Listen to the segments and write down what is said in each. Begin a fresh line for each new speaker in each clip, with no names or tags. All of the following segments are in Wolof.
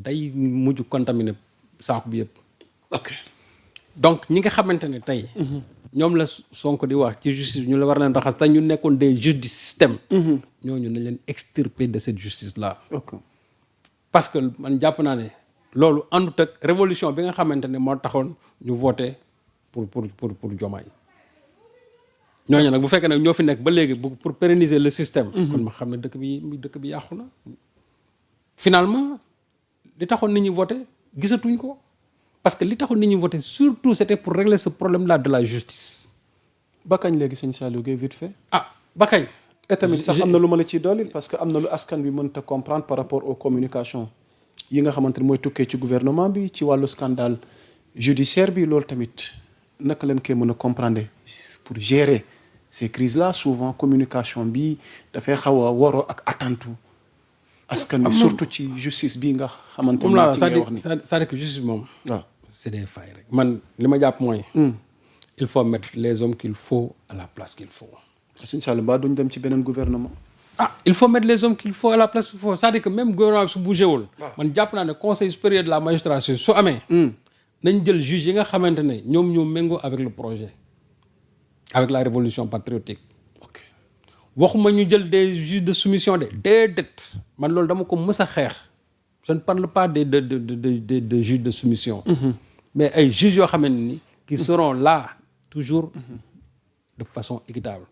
day mujj contaminer saako bi yëpp.
ok
donc ñi nga xamante ne tey. ñoom la Sonko di wax ci justice ñu la war leen raxas te ñu nekkoon des juges du système. ñooñu nañ leen extirper de cette justice là.
ok
parce que man jàpp naa ne loolu àndut ak révolution bi nga xamante ne moo taxoon ñu voté pour Diomaye. ñooñu nag bu fekkee nag ñoo fi nekk ba léegi pour pérenniser le système. kon ma xam ne dëkk bi yàqu na. finalement li taxoon nit ñi voté gisatuñ ko parce que li taxoon nit ñi voté surtout c'était pour régler ce problème là de la justice.
ba kañ léegi sëñ Saliou Gueye vite fait.
ba kañ.
et tamit sax am na lu ma la ciy dolli parce que am na lu askan bi mënta comprendre par rapport aux communications yi nga xamante ne mooy tukkee ci gouvernement bi ci wàllu scandale judiciaire bi loolu tamit naka leen koy mën a comprendre pour gérer ces crises là souvent communication bi dafay xaw a waroo ak attentu askan bi surtout ci justice bi nga xamante ne ci ngay wax ni
c'est-à-dire que justice moom
waaw
c'est des failles rek man li ma jàpp mooy il faut mettre les hommes qu'il faut à la place qu'il faut.
sëñ Saliou mbaa duñ dem ci beneen gouvernement.
Il faut mettre les hommes qu'il faut à la place qu'il faut c'est-à-dire que même gouvernement bi su bougé wul. man jàpp naa ne conseil supérieur de la magistrature su amee. nañ jël juge yi nga xamante ne ñoom ñoo méngoo avec le projet avec la révolution patriotique.
ok
waxuma ñu jël des juges de soumission de déedéet man loolu dama ko mës a xeex je ne parle pas de juges de soumission. mais ay juges yoo xamante ni qui seront là toujours de façon équitable.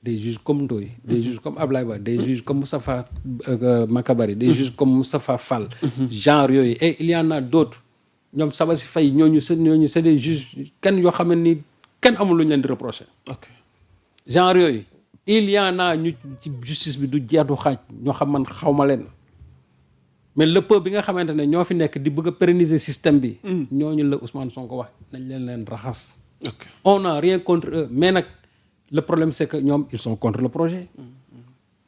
Des juges comme Ndoye, des juges comme Ablaye Ba, des juges comme Moustapha Makabari, des juges comme Moustapha Fall, genre yooyu et il y en a d'autres ñoom Sabassi Faye ñooñu c'est des juges kenn yoo xam ne ni kenn amul lu ñu leen di reprocher.
ok
genre yooyu il y en a ñu ci justice bi du jeetu xaaj ñoo xam man xaw ma leen mais le peuple bi nga xamante ne ñoo fi nekk di bëgg a pérenniser système bi. ñooñu la Ousmane Sonko wax nañ leen raxas.
ok
on n'a rien contre eux mais nag le problème c'est que ñoom ils sont contre le projet.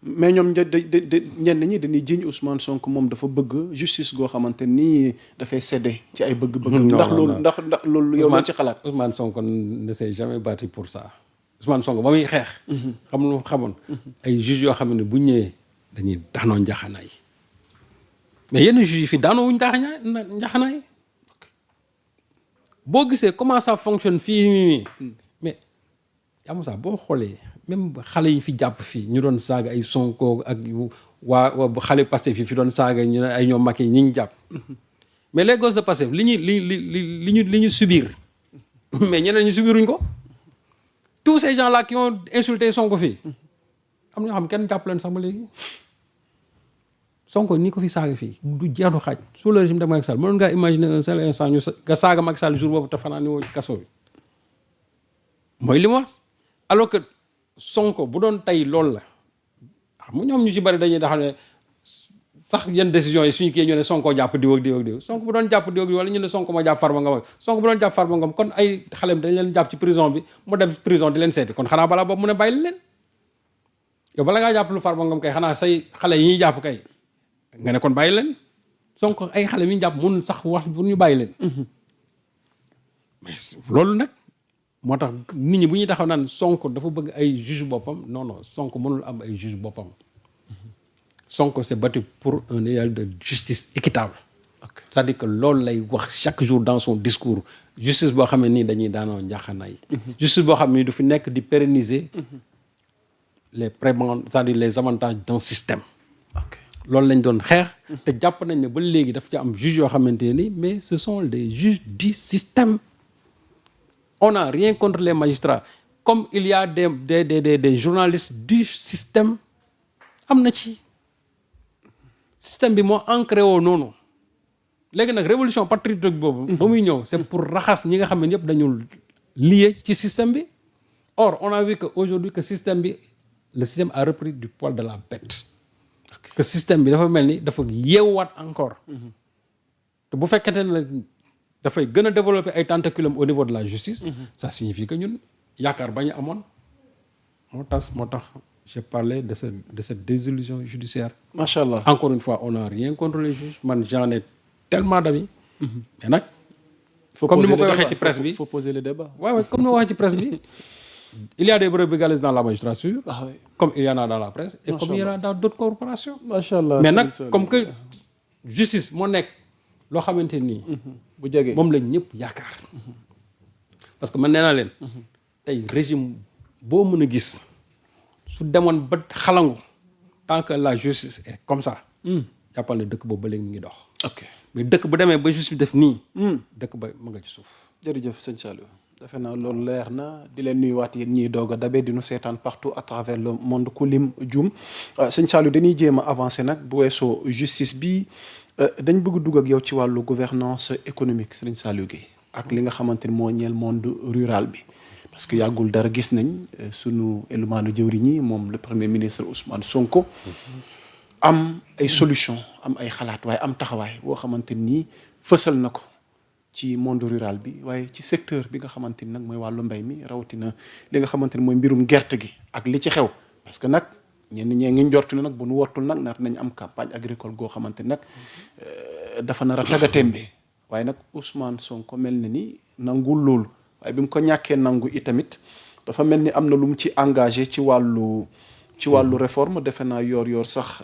mais ñoom ñenn ñi dañuy jiiñ Ousmane Sonko moom dafa bëgg justice goo xamante ni dafay cédé ci ay bëgg-bëgg. ndax loolu yow la ci xalaat.
Ousmane Sonko ne s'est jamais battu pour ça Ousmane Sonko ba muy xeex. xam lu xamoon ay juges yoo xam ne bu ñëwee dañuy daanoo njaxanaay mais yenn juges yi fi daanoo wuñ njaxanaay boo gisee comment ça fonctionne fii nii mais yaa Moussa boo xoolee même xale yi fi jàpp fii ñu doon saaga ay Sonko ak waa xale Pastef fi doon saaga ñu ne ay ñoom Macky ñi ñu jàpp mais les gosses de Pastef li ñu subir mais ñeneen ñu subiruñ ko tous ces gens là qui ont insulté Sonko fii am na ñoo xam kenn jàpp leen sax ba léegi Sonko ni ko fi saaga fii du jeexu xaaj sous le régime de Macky Sall mënoon ngaa imaginer un seul instant ñu nga saaga Macky Sall jour boobu te fanaan ni woo ci kaso bi mooy li mu wax alors que Sonko bu doon tey loolu la xam nga ñoom ñu ci bari dañuy taxaw ne sax yenn décisions yi suñu kii ñu ne Sonko jàpp diw ak diw ak diw Sonko bu doon jàpp diw ak diw wala ñu ne Sonko ma jàpp Farba Ngom Sonko bu doon jàpp Farba Ngom kon ay xalem dañ leen jàpp ci prison bi mu dem prison di leen seeti kon xanaa balaa boobu mu ne bàyyi leen yow bala ngaa jàpp lu Farba Ngom kay xanaa say xale yi ñuy jàpp kay nga ne kon bàyyi leen Sonko ay xale yi ñu jàpp mun sax wax pour ñu bàyyi leen mais loolu nag moo tax nit ñi bu ñuy taxaw naan Sonko dafa bëgg ay juge boppam non non Sonko mënul am ay juge boppam Sonko s'est battu pour un idéal de justice équitable.
ok
c'est-à-dire que loolu lay wax chaque jour dans son discours justice boo xam ne nii dañuy daanoo njaaxanaay. justice boo xam ne du fi nekk di pérenniser les prébendes c'est-à-dire les avantages d'un système.
ok
loolu lañ doon xeex. te jàpp nañ ne ba léegi daf ci am juge yoo xamante ni mais ce sont des juges du système. On n'a rien contre les magistrats comme il y a des journalistes du système am na ci système bi moo ancré woo noonu léegi nag révolution patriotique boobu ba muy ñëw c'est pour raxas ñi nga xam ne yëpp dañu lié ci système bi or on a vu que aujourd'hui que système bi le système a repris du poil de la bête que système bi dafa mel ni dafa yeewaat encore te bu fekkente ne dafay gën a développer ay tentaculum au niveau de la justice. Ça signifie que ñun yaakaar ba ñu amoon moo tax j'ai parlé de cette désillusion judiciaire.
macha allah
encore une fois on n'a rien contre les juges man j'en ai tellement d'amis. mais nag. comme ni ma koy waxee ci presse bi
faut poser le débat.
waaw comme ni ma waxee ci presse bi il y a des brebis galeuses dans la magistrature.
ah oui
comme il y en a dans la presse. et comme il y en a dans d'autres corporations.
macha allah
mais nag comme que justice moo nekk loo xamante nii
bu jege
moom lañ ñëpp yaakaar parce que man nee naa leen tey régime boo mën a gis su demoon ba xalangu tant que la justice est comme ça jàppal ne dëkk boobu ba léegi mu ngi dox
ok
mais dëkk bu demee ba justice bi def nii dëkk ba mu nga ci suuf
jërëjëf sëñ Saliou defe naa loolu leer na di leen nuyuwaat yéen ñiy doog a dabe di nu seetaan partout à travers le monde ku lim juum sëñ Saliou dañuy jéem a avancé nag bu weesoo justice bi dañ bëgg dugg ak yow ci wàllu gouvernance économique sëñ Saliou Guèye ak li nga xamante ni moo ñeel monde rural bi parce que yàggul dara gis nañ sunu élément jëwriñ ñi moom le premier ministre Ousmane Sonko am ay solution am ay xalaat waaye am taxawaay boo xamante ni fësal na ko ci monde rural bi waaye ci secteur bi nga xamante ni nag mooy wàllu mbay mi rawatina li nga xamante ni mooy mbirum gerte gi ak li ci xew parce que nag ñenn ñee ngi njortu ne nag bu nu wottul nag nar nañ am campagne agricole goo xamante ni nag dafa nar a tagatémbe waaye nag Ousmane Sonko mel na ni nangul loolu waaye bi mu ko ñàkkee nangu itamit dafa mel ni am na lu mu ci engagé ci wàllu réforme defe naa yor sax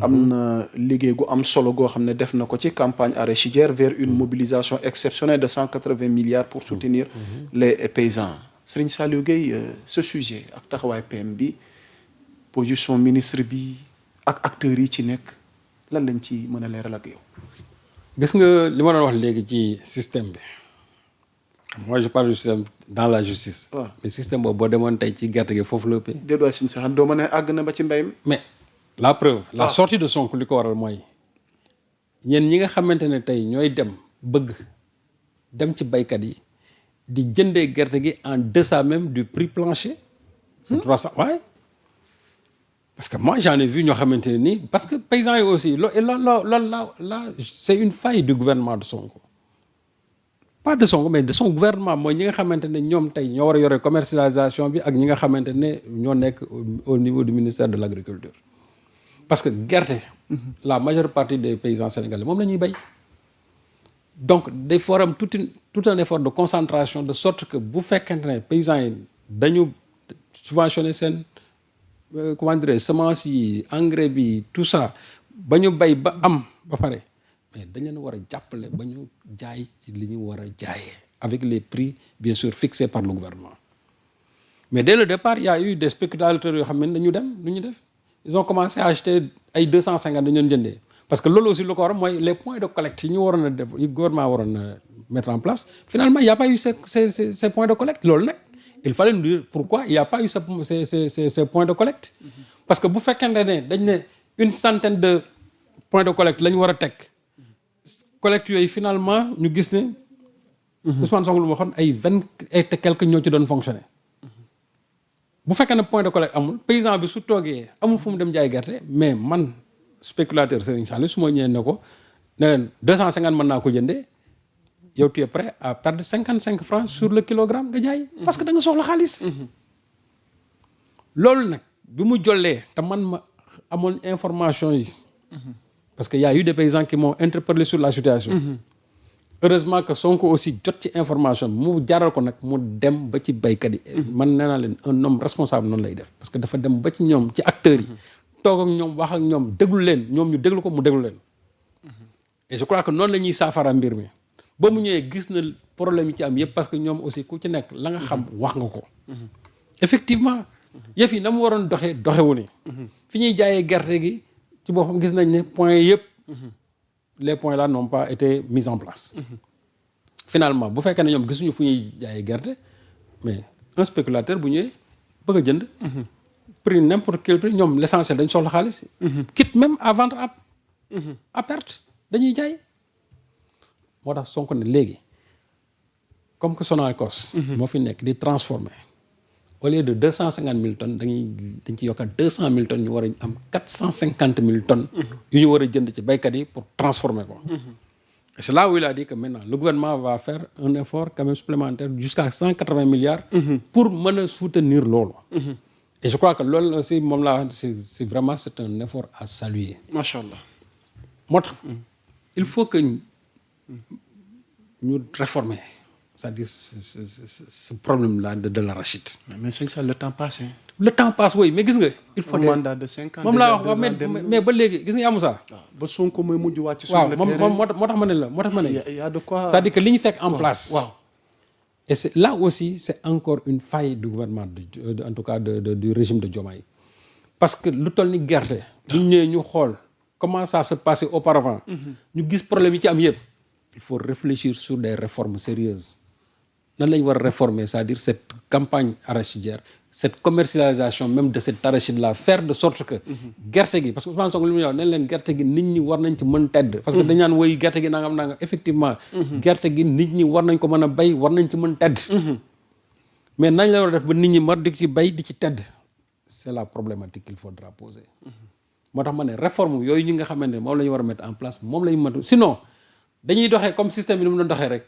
am na liggéey gu am solo goo xam ne def na ko ci campagne arachidière vers une mobilisation exceptionnelle de 180 milliards pour soutenir les paysans Serigne Saliou Guèye ce sujet ak taxawaay PM bi position ministre bi ak acteurs yi ci nekk lan lañ ci mën a leeral ak yow.
gis nga li ma doon wax léegi ci système bi moi je parle du système dans la justice.
waaw
mais système boobu boo demoon tey ci gerte gi foofu la ëppee.
déedéet waay suñu sax doo ma ne àgg na ba ci mbay mi.
mais la preuve. la sortie de Sonko li ko waral mooy ñeen ñi nga xamante ne tey ñooy dem bëgg dem ci baykat yi di jëndee gerte gi en deçà même du prix plancher. 300 waaye. parce que moi j'en ai vu ñoo xamante ne nii parce que paysans yi aussi là c'est une faille du gouvernement de Sonko. pas de Sonko mais de son gouvernement mooy ñi nga xamante ne ñoom tey ñoo war a yore commercialisation bi ak ñi nga xamante ne ñoo nekk au niveau du ministère de l'agriculture parce que gerte la majeure partie des paysans sénégalais moom la ñuy bay donc day faut am tout un effort de concentration de sorte que bu fekkente ne paysans yi dañu subventionner seen comment dire semence yi engrais bi tout ça ba ñu bay ba am ba pare mais dañ leen war a jàppale ba ñu jaay ci li ñu war a jaayee avec les prix bien sûr fixés par le gouvernement mais dès le départ il y a eu des spéculateurs yoo xam ne dañu dem lu ñu def ils ont commencé à acheter ay 250 dañu doon jëndee parce que loolu aussi lu ko war mooy les points de collecte yi ñu waroon a def yi gouvernement waroon a mettre en place finalement il y a pas eu ces points de collecte loolu nag il fallait nous dire pourquoi il y a pas eu ces points de collecte parce que bu fekkente ne dañ ne une centaine de points de collecte la ñu war a teg collecte yooyu finalement ñu gis ne Ousmane Sonko lu ma waxoon ay 20 et quelques ñoo ci doon fonctionner bu fekkee ne point de collecte amul paysan bi su toogee amul fu mu dem jaay gerte mais man spéculateur Serigne Saliou su ma ñëwee ne ko ne leen 250 mën naa ko jëndee yow tu es prêt à perdre 55 francs sur le kilogramme nga jaay parce que da nga soxla xaalis loolu nag bi mu jollee te man ma amoon information yi parce que y a eu des paysans qui m'ont interpellé sur la situation heureusement que Sonko aussi jot ci information mu jaral ko nag mu dem ba ci baykat yi man nee naa leen un homme responsable noonu lay def parce que dafa dem ba ci ñoom ci acteurs yi toog ak ñoom wax ak ñoom déglu leen ñoom ñu déglu ko mu déglu leen et je crois que noonu la ñuy saafara mbir mi ba mu ñëwee gis na problème yi ci am yëpp parce que ñoom aussi ku ci nekk la nga xam wax nga ko effectivement yëf yi na mu waroon doxewu ni fi ñuy jaayee gerte gi ci boppam gis nañ ne points yëpp les points là n'ont pas été mis en place finalement bu fekkee ne ñoom gisuñu fu ñuy jaayee gerte mais un spéculateur bu ñëwee bëgg a jënd prix n'importe quel prix ñoom l'essentiel dañ soxla xaalis quitte même à vendre à perte dañuy jaay moo tax Sonko ne léegi comme que Sonacos moo fi nekk di transformer au lieu de 250 000 tonnes dañ ci yokkat 200 000 tonnes ñu war a am 450 000 tonnes yu ñu war a jënd ci baykat yi pour transformer ko et c'est là où il a dit que maintenant le gouvernement va faire un effort quand même supplémentaire jusqu'à 180 milliards pour mën a soutenir loolu et je crois que loolu aussi moom laa c'est vraiment c'est un effort à saluer
macha allah
moo tax il faut que ñu réformer c'est-à-dire ce problème-là de l'arachide.
Mais c'est ça, le temps passe. Hein.
Le temps passe, oui, mais gis nga il faut
un mandat de 5 ans.
moom laa wax mais ba léegi gis nga yaa Moussa.
ba Sonko mooy mujj wàcc sur
waaw
le terrain.
moom moo tax ma ne la moo tax ma ne.
y a de quoi.
c'est-à-dire que li ñu fekk en place.
waaw.
Et c'est là aussi c'est encore une faille du gouvernement en tout cas du régime de Diomaye parce que lu toll ni gerte. bu ñu ñëwee ñu xool comment ça se passait auparavant. ñu gis problème yi ci am yëpp. il faut réfléchir sur des réformes sérieuses nan lañ war a réformer c'est-à-dire cette campagne arachidière cette commercialisation même de cet arachide là faire de sorte que. gerte gi parce que Ousmane Sonko li mu wax ne leen gerte gi nit ñi war nañ ci mën tedd. parce que dañ naan woy gerte gi nangam effectivement. gerte gi nit ñi war nañ ko mën a bay war nañ ci mën tedd. mais nañ la war a def ba nit ñi mar di ci bay di ci tedd c'est la problématique qu'il faudra poser. moo tax ma ne réforme yooyu ñi nga xamante ne moom la ñu war a mettre en place moom la ñu mën sinon dañuy doxee comme système bi ni mu doon doxee rek.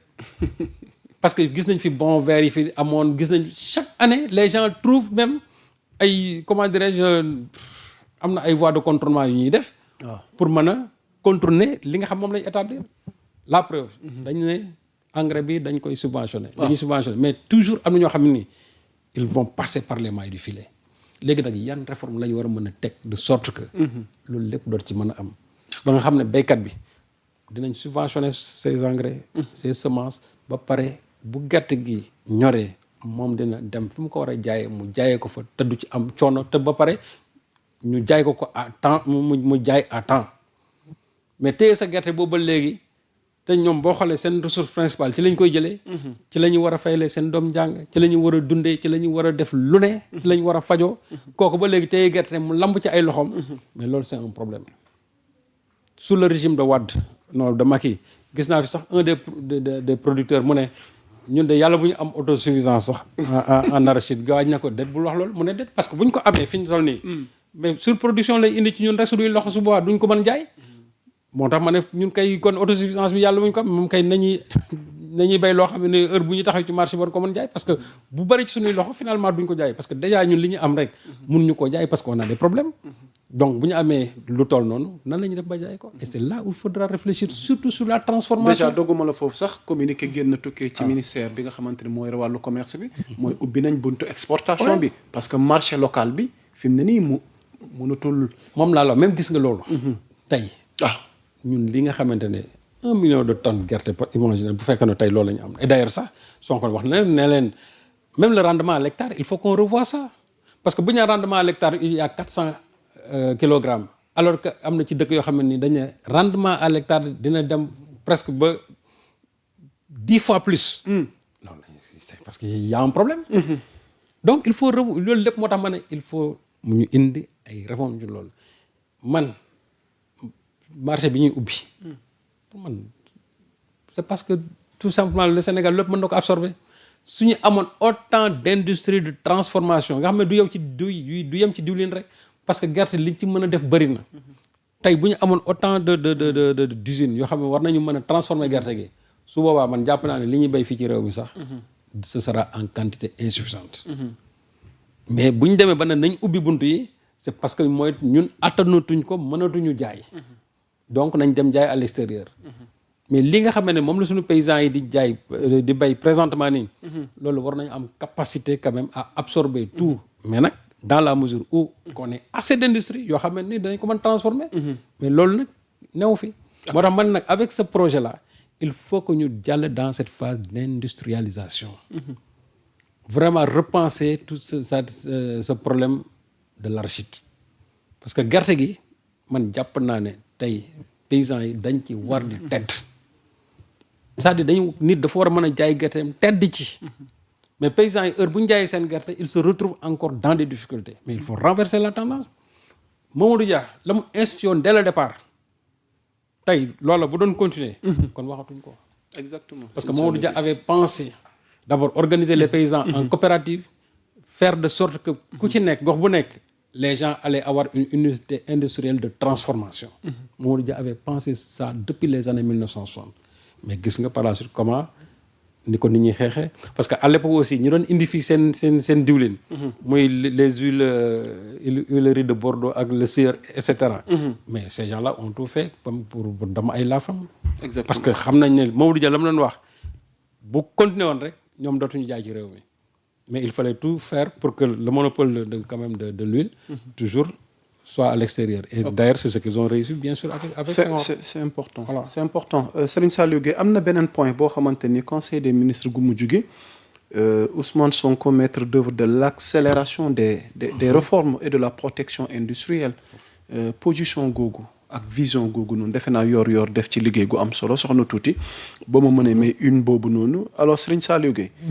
parce que gis nañ fi bon vert yi fi amoon gis nañ chaque année les gens trouvent même ay comment dirais-je am na ay voies de contournement yu ñuy def. pour mën a contourner li nga xam moom lañ établir. la preuve. dañu ne engrais bi dañ koy subventionner. dañuy subventionner mais toujours am na ñoo xam ne nii ils vont passer par les mailles du filet. léegi nag yan réforme la ñu war a mën a teg de sorte que. loolu lépp doot ci mën a am. ba nga xam ne béykat bi dinañ subventionner ses engrais. ses semences ba pare. bu gerte gi ñoree moom dina dem fi mu ko war a jaayee mu jaayee ko fa te du ci am coono te ba pare ñu jaay ko à temps mu jaay à temps mais téye sa gerte boobu ba léegi te ñoom boo xoolee seen ressource principale ci lañ koy jëlee. ci la ñu war a fayalee seen doom njàng ci la ñu war a dundee ci la ñu war a def lu ne. ci la ñu war a fajoo. kooku ba léegi téye gerte mu lamb ci ay loxoom. mais loolu c'est un problème. sous le régime de Wade non de Macky gis naa fi sax un des producteurs mu ne. ñun de yàlla bu ñu am autosuffisance sax en arachide gaañ na ko déet bul wax loolu mu ne déet parce que bu ñu ko amee fi ñu toll nii mais surproduction lay indi ci ñun rek su duy loxo su boobaa duñ ko mën jaay moo tax ma ne ñun kay kon autosuffisance bi yàlla bu ñu ko am moom kay nañuy bay loo xam ne heure bu ñu taxaw ci marché war ko mën jaay parce que bu bari ci suñuy loxo finalement duñ ko jaay parce que déjà ñun li ñu am rek mun ñu koo jaay parce que on a des problèmes donc bu ñu amee lu toll noonu nan la ñuy def ba jaay ko et c'est là où il faudra réfléchir surtout sur la transformation.
déjà dogguma la foofu sax communiqué génn tukkee ci ministère bi nga xamante ni mooy wàllu commerce bi. mooy ubbi nañ buntu exportation bi. parce que marché local bi fi mu ne nii mënatul.
moom laa la même gis nga loolu. tey ñun li nga xamante ne 1 million de tonnes gerte par imaginer bu fekkee ne tey loolu la ñu am et d'ailleurs sax Sonko wax na leen même le rendement à l'hectare il faut qu'on revoie ça parce que bu ñu nee rendement à l'hectare il y a 400 kilogrammes alors que am na ci dëkk yoo xam ne ni dañ ne rendement à l'hectare dina dem presque ba 10 fois plus. loolu c'est parce que y a un problème. donc il faut loolu lépp moo tax ma ne il faut mu ñu indi ay réformes ci loolu man marché bi ñuy ubbi. pour man c'est parce que tout simplement le Sénégal lépp mën na ko absorber su ñu amoon autant d'industrie de transformation nga xam ne du yow ci du yem ci diwlin rek. parce que gerte liñ ci mën a def bëri na tey bu ñu amoon autant de d'usines yoo xam ne war nañu mën a transformer gerte gi su boobaa man jàpp naa ne li ñuy béy fii ci réew mi sax ce sera en quantité insuffisante mais bu ñu demee ba ne nañ ubbi bunt yi c'est parce que mooy ñun attanatuñ ko mënatuñu jaay donc nañ dem jaay à l'extérieur mais li nga xam ne moom la suñu paysans yi di jaay di béy présentement nii loolu war nañu am capacité quand même à absorber tout mais nag dans la mesure où qu'on ait assez d'industrie yoo xam ne ni danañ ko mën transformer mais loolu nag new fi moo tax man nag avec ce projet là il faut que ñu jàll dans cette phase d'industrialisation vraiment repenser tout ce problème de l'arachide parce que gerte gi man jàpp naa ne tey paysans yi dañ ci war di tedd c'est-à-dire dañu nit dafa war a mën a jaay gerteem tedd ci mais paysans yi heure bu ñu jaayee seen gerte ils se retrouvent encore dans des difficultés mais il faut renverser la tendance Mamadou Dia la mu institution dès le départ tey loola bu doon continuer kon waxatuñ ko
exactement
parce que Mamadou Dia avait pensé d'abord organiser les paysans en coopérative faire de sorte que ku ci nekk gox bu nekk les gens allaient avoir une unité industrielle de transformation Mamadou Dia avait pensé ça depuis les années 1960 mais gis nga par la suite comment ni ko nit ñi xeexee parce que à l'époque aussi ñu doon indi fii seen diwlin muy les huileries de Bordeaux ak le Sieur et cetera mais ces gens-là ont tout fait comme pour dama ay laafam
exactement
parce que xam nañ ne Mamadou Dia la mu doon wax bu continuer woon rek ñoom dootuñu jaay ci réew mi mais il fallait tout faire pour que le monopole quand même de l'huile toujours soit à l'extérieur et d'ailleurs c'est ce qu'ils ont réussi bien sûr avec Senghor.
C'est important.
Voilà.
C'est important Serigne Saliou Gueye am na beneen point boo xamante ni conseil des ministres gu mujj gi Ousmane Sonko maître d'œuvre de l'accélération des réformes et de la protection industrielle position googu ak vision googu noonu defe naa yor def ci liggéey gu am solo soxna tuuti ba ma mënee mais une boobu noonu alors Serigne Saliou Gueye